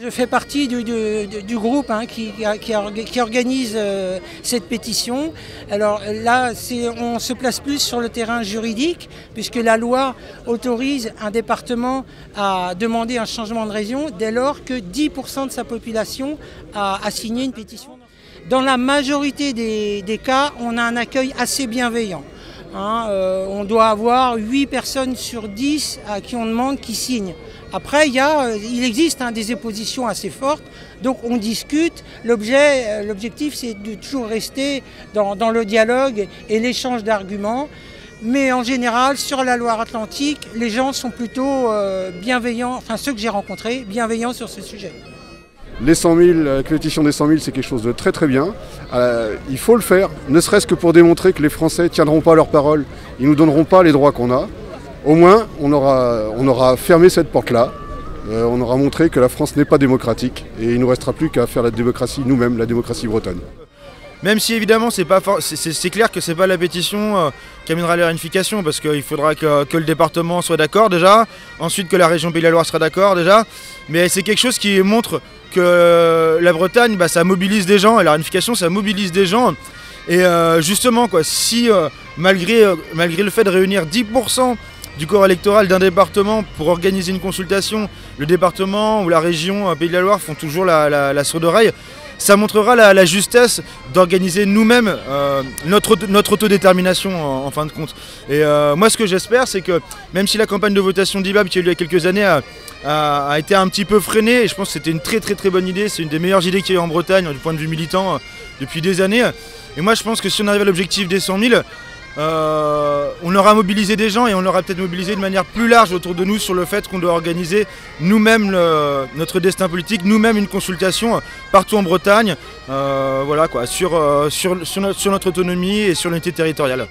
Je fais partie du groupe qui organise cette pétition. Alors là, on se place plus sur le terrain juridique, puisque la loi autorise un département à demander un changement de région dès lors que 10% de sa population a signé une pétition. Dans la majorité des cas, on a un accueil assez bienveillant. On doit avoir 8 personnes sur 10 à qui on demande qui signent. Après, il existe des oppositions assez fortes, donc on discute. L'objectif, c'est de toujours rester dans le dialogue et l'échange d'arguments. Mais en général, sur la Loire-Atlantique, les gens sont plutôt bienveillants, enfin ceux que j'ai rencontrés, bienveillants sur ce sujet. Les 100 000, la pétition des 100 000, c'est quelque chose de très très bien. Il faut le faire, ne serait-ce que pour démontrer que les Français ne tiendront pas leurs paroles, ils ne nous donneront pas les droits qu'on a. Au moins, on aura fermé cette porte-là. On aura montré que la France n'est pas démocratique et il ne nous restera plus qu'à faire la démocratie nous-mêmes, la démocratie bretonne. Même si évidemment c'est clair que c'est pas la pétition qui amènera à la réunification, parce qu'il faudra que le département soit d'accord déjà, ensuite que la région Pays de la Loire sera d'accord déjà, mais c'est quelque chose qui montre que la Bretagne, ça mobilise des gens, et la réunification ça mobilise des gens. Et justement, si malgré le fait de réunir 10% du corps électoral d'un département pour organiser une consultation, le département ou la région Pays de la Loire font toujours la sourde oreille, ça montrera la justesse d'organiser nous-mêmes notre autodétermination en fin de compte. Et moi ce que j'espère, c'est que même si la campagne de votation d'IBAB qui a eu lieu il y a quelques années a été un petit peu freinée, et je pense que c'était une très très très bonne idée, c'est une des meilleures idées qu'il y a eu en Bretagne du point de vue militant depuis des années. Et moi je pense que si on arrive à l'objectif des 100 000, on aura mobilisé des gens, et on aura peut-être mobilisé de manière plus large autour de nous sur le fait qu'on doit organiser nous-mêmes notre destin politique, nous-mêmes une consultation partout en Bretagne, sur notre autonomie et sur l'unité territoriale.